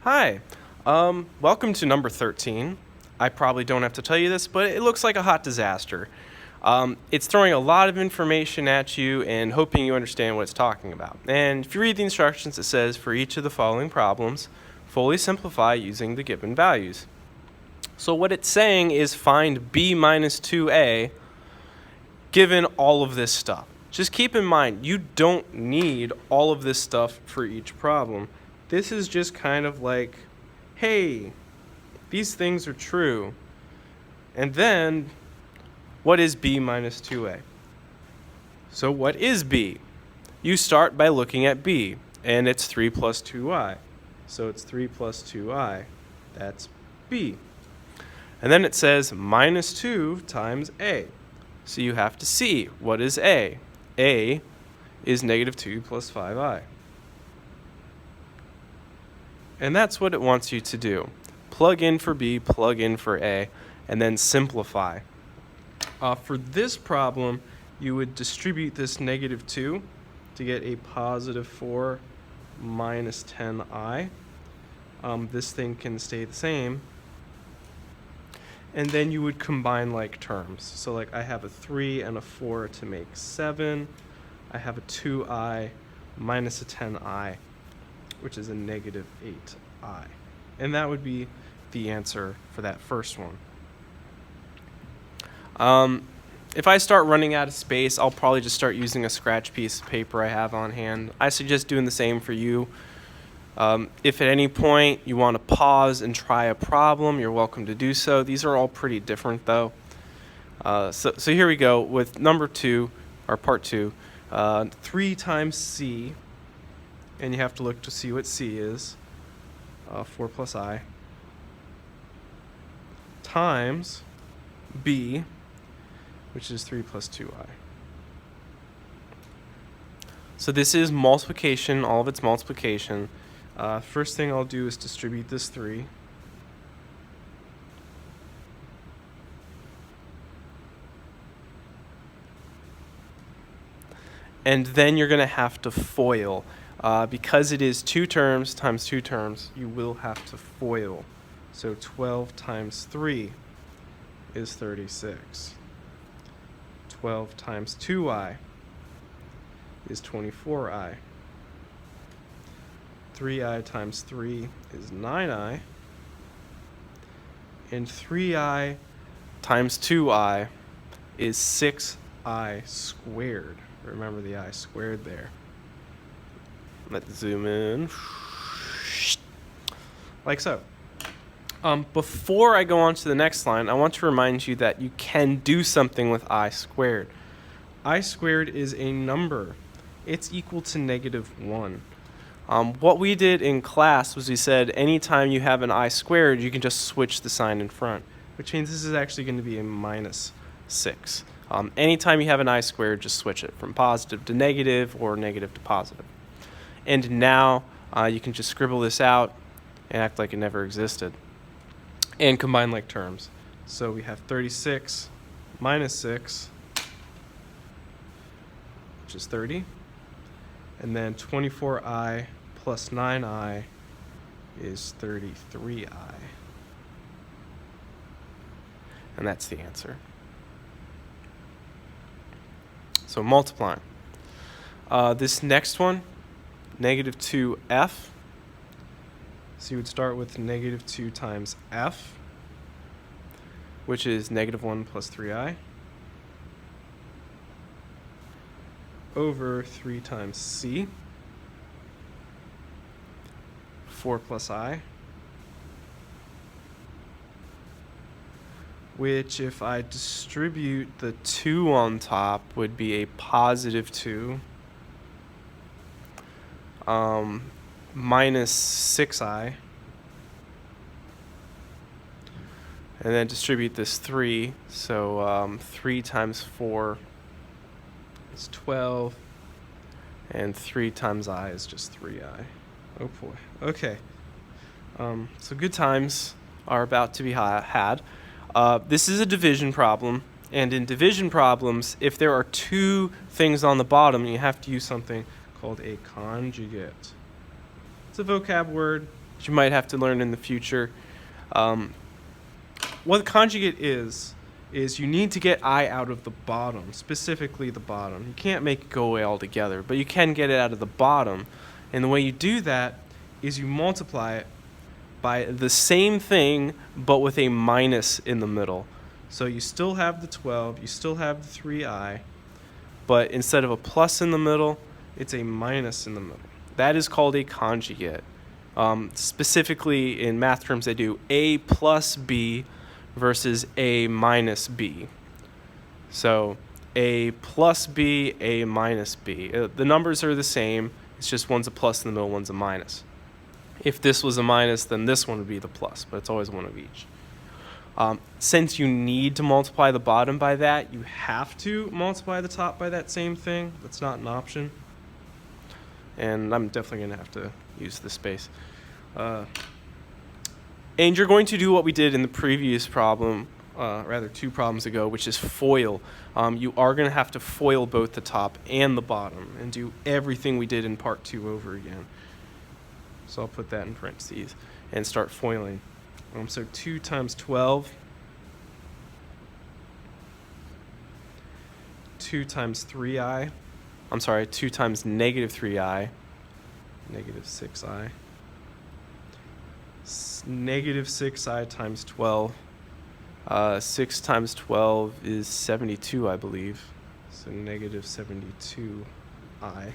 Hi, welcome to number 13. I probably don't have to tell you this, but it looks like a hot disaster. It's throwing a lot of information at you and hoping you understand what it's talking about. And if you read the instructions, it says for each of the following problems, fully simplify using the given values. So what it's saying is find b minus 2a given all of this stuff. Just keep in mind, you don't need all of this stuff for each problem. This is just kind of like, hey, these things are true. And then, what is b minus 2a? So what is b? You start by looking at b, and it's 3 plus 2i. So it's 3 plus 2i. That's b. And then it says minus 2 times a. So you have to see, what is a? A is negative 2 plus 5i. And that's what it wants you to do. Plug in for b, plug in for a, and then simplify. For this problem, you would distribute this negative 2 to get a positive 4 minus 10i. This thing can stay the same. And then you would combine like terms. So like I have a 3 and a 4 to make 7. I have a 2i minus a 10i, which is a negative 8i. And that would be the answer for that first one. If I start running out of space, I'll probably just start using a scratch piece of paper I have on hand. I suggest doing the same for you. If at any point you want to pause and try a problem, you're welcome to do so. These are all pretty different though. So here we go with number 2, or part 2, 3 times c, and you have to look to see what c is, 4 plus I, times b, which is 3 plus 2i. So this is multiplication, all of its multiplication. First thing I'll do is distribute this 3. And then you're going to have to FOIL. Because it is 2 terms times 2 terms, you will have to FOIL. So 12 times 3 is 36. 12 times 2i is 24i. 3i times 3 is 9i. And 3i times 2i is 6i squared. Remember the I squared there. Let's zoom in. Like so. Before I go on to the next line, I want to remind you that you can do something with I squared. I squared is a number. It's equal to negative 1. What we did in class was we said anytime you have an I squared, you can just switch the sign in front, which means this is actually going to be a minus 6. Anytime you have an I squared, just switch it from positive to negative or negative to positive. And now you can just scribble this out and act like it never existed. And combine like terms. So we have 36 minus 6, which is 30. And then 24i plus 9i is 33i. And that's the answer. So multiplying. This next one, negative 2f. So you would start with negative 2 times f, which is negative 1 plus 3i, over 3 times c, 4 plus I, which if I distribute the 2 on top would be a positive 2, minus 6i, and then distribute this 3, so 3 times 4 is 12, and 3 times I is just 3i. Oh boy. Okay. So good times are about to be had. This is a division problem, and in division problems, if there are 2 things on the bottom, you have to use something called a conjugate. It's a vocab word. that you might have to learn in the future. What the conjugate is you need to get I out of the bottom, specifically the bottom. You can't make it go away altogether, but you can get it out of the bottom. And the way you do that is you multiply it by the same thing, but with a minus in the middle. So you still have the 12, you still have the 3i, but instead of a plus in the middle, it's a minus in the middle. That is called a conjugate. Specifically in math terms, they do a plus b versus a minus b. So a plus b, a minus b. The numbers are the same, it's just one's a plus in the middle, one's a minus. If this was a minus, then this one would be the plus, but it's always one of each. Since you need to multiply the bottom by that, you have to multiply the top by that same thing. That's not an option. And I'm definitely going to have to use this space. And you're going to do what we did in the previous problem, rather 2 problems ago, which is FOIL. You are going to have to FOIL both the top and the bottom and do everything we did in part 2 over again. So I'll put that in parentheses and start foiling. So 2 times 12, 2 times 3i, 2 times negative 3i, negative 6i, negative 6i times 12. 6 times 12 is 72, I believe. So negative 72i.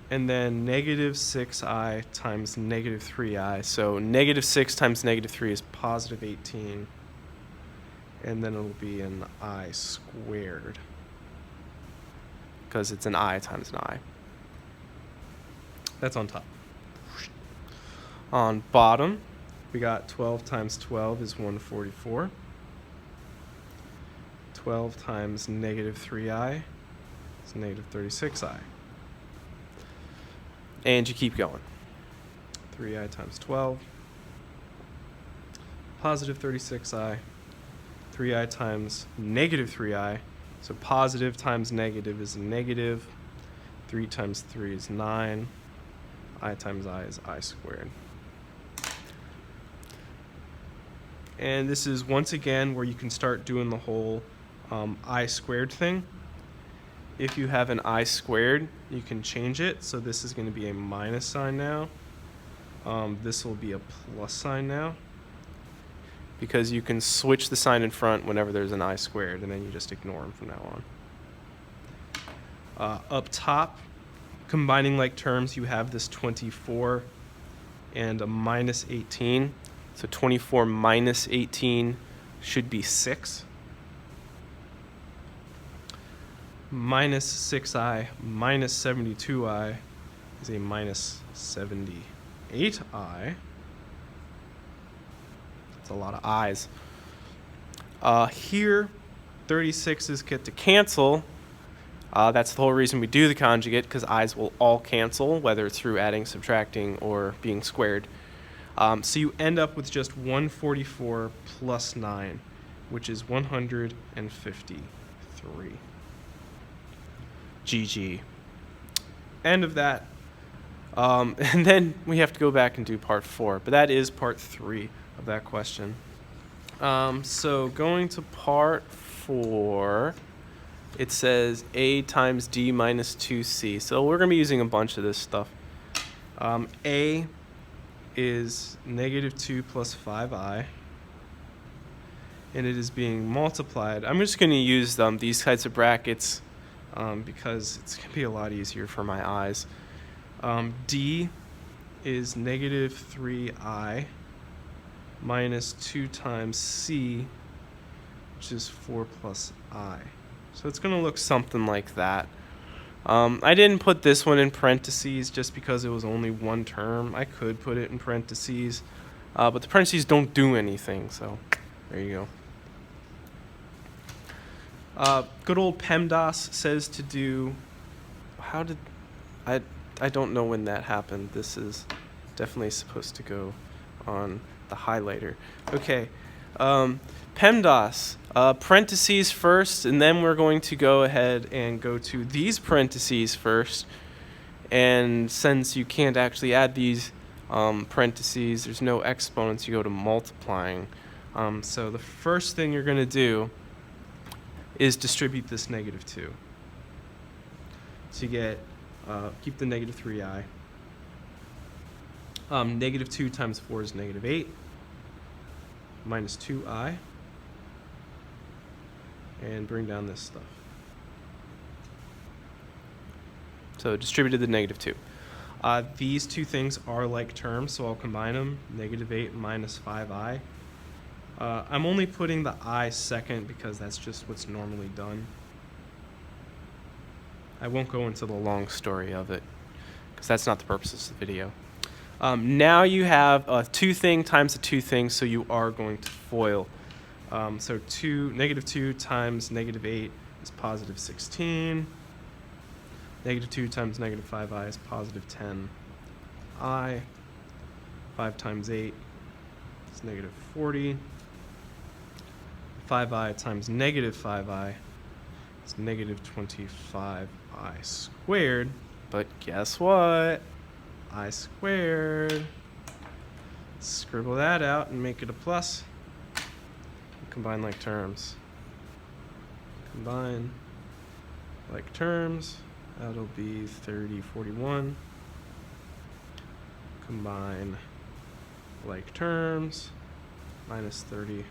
And then negative 6i times negative 3i. So negative 6 times negative 3 is positive 18. And then it'll be an I squared, because it's an I times an I. That's on top. On bottom, we got 12 times 12 is 144. 12 times negative 3i is negative 36i. And you keep going. 3i times 12, positive 36i. 3i times negative 3i. So positive times negative is negative. 3 times 3 is 9. I times I is I squared. And this is once again where you can start doing the whole I squared thing. If you have an I squared, you can change it. So this is going to be a minus sign now. This will be a plus sign now, because you can switch the sign in front whenever there's an I squared, and then you just ignore them from now on. Up top, combining like terms, you have this 24 and a minus 18. So 24 minus 18 should be 6. Minus 6i minus 72i is a minus 78i. That's a lot of i's. Here, 36's get to cancel. That's the whole reason we do the conjugate, because i's will all cancel, whether it's through adding, subtracting, or being squared. So you end up with just 144 plus 9, which is 153. GG. End of that. And then we have to go back and do part 4, but that is part 3 of that question. So going to part 4, it says A times D minus 2C. So we're going to be using a bunch of this stuff. A is negative 2 plus 5i, and it is being multiplied. I'm just going to use these types of brackets because it's going to be a lot easier for my eyes. D is negative 3i minus 2 times c, which is 4 plus I. So it's going to look something like that. I didn't put this one in parentheses just because it was only one term. I could put it in parentheses, but the parentheses don't do anything, so there you go. Good old PEMDAS says to do, I don't know when that happened. This is definitely supposed to go on the highlighter. Okay, PEMDAS, parentheses first, and then we're going to go ahead and go to these parentheses first. And since you can't actually add these parentheses. There's no exponents. You go to multiplying. So the first thing you're going to do is distribute this -2. So you get, keep the -3i. -2 times 4 is -8, minus 2i, and bring down this stuff. So distributed the -2. These two things are like terms, so I'll combine them. -8 minus 5i. I'm only putting the I second because that's just what's normally done. I won't go into the long story of it because that's not the purpose of the video. Now you have a 2 thing times a 2 thing, so you are going to FOIL. So -2 times -8 is positive 16. -2 times -5i is positive 10i. 5 times 8 is -40. 5i times -5i is -25i squared. But guess what? I squared. Scribble that out and make it a plus. Combine like terms. Combine like terms. That'll be 30, 41. Combine like terms. Minus 30i.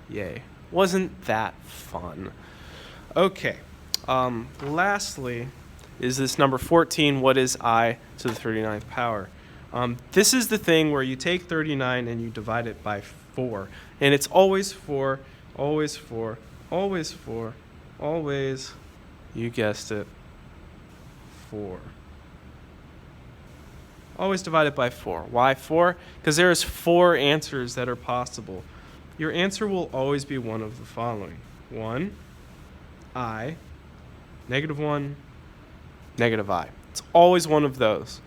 Yay. Wasn't that fun? Okay. Lastly, is this number 14, what is I to the 39th power? This is the thing where you take 39 and you divide it by 4. And it's always 4, always 4, always 4, always, you guessed it, 4. Always divide it by 4. Why 4? Because there's 4 answers that are possible. Your answer will always be one of the following. 1, I, -1, -i. It's always one of those.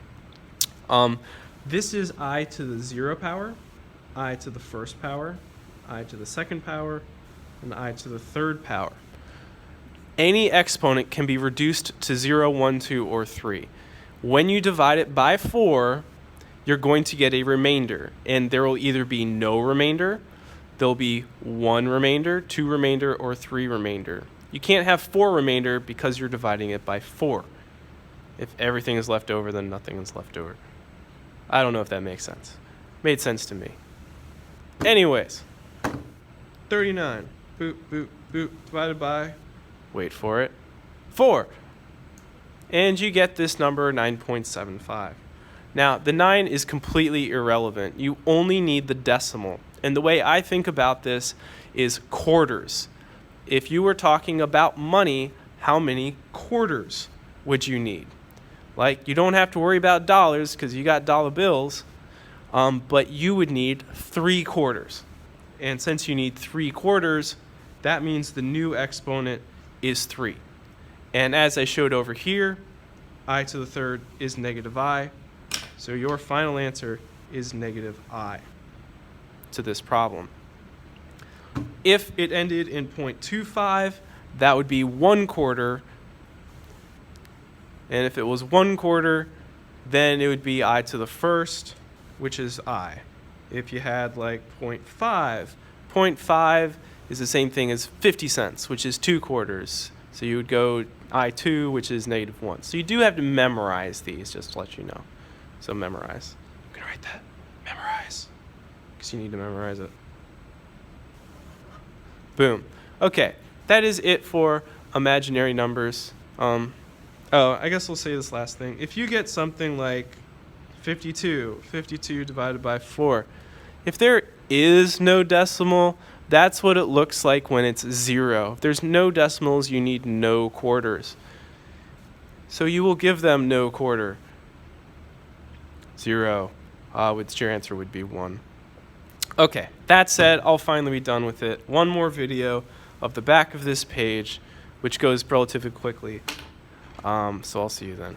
This is I to the 0 power, I to the 1st power, I to the 2nd power, and I to the 3rd power. Any exponent can be reduced to 0, 1, 2, or 3. When you divide it by 4, you're going to get a remainder, and there will either be no remainder, there'll be 1 remainder, 2 remainder, or 3 remainder. You can't have 4 remainder because you're dividing it by 4. If everything is left over, then nothing is left over. I don't know if that makes sense. Made sense to me. Anyways, 39, boop, boop, boop, divided by, wait for it, 4. And you get this number, 9.75. Now, the 9 is completely irrelevant. You only need the decimal. And the way I think about this is quarters. If you were talking about money, how many quarters would you need? Like, you don't have to worry about dollars because you got dollar bills, but you would need 3 quarters. And since you need 3 quarters, that means the new exponent is 3. And as I showed over here, I to the 3rd is -i. So your final answer is -i to this problem. If it ended in 0.25, that would be 1 quarter. And if it was 1 quarter, then it would be I to the 1st, which is I. If you had like 0.5, 0.5 is the same thing as 50 cents, which is 2 quarters. So you would go I2, which is -1. So you do have to memorize these, just to let you know. So memorize. I'm going to write that. Memorize. Because you need to memorize it. Boom. Okay, that is it for imaginary numbers. I guess we'll say this last thing. If you get something like 52 divided by 4, if there is no decimal, that's what it looks like when it's 0. If there's no decimals, you need no quarters. So you will give them no quarter. 0, which your answer would be 1. Okay, that said, I'll finally be done with it. One more video of the back of this page, which goes relatively quickly. So I'll see you then.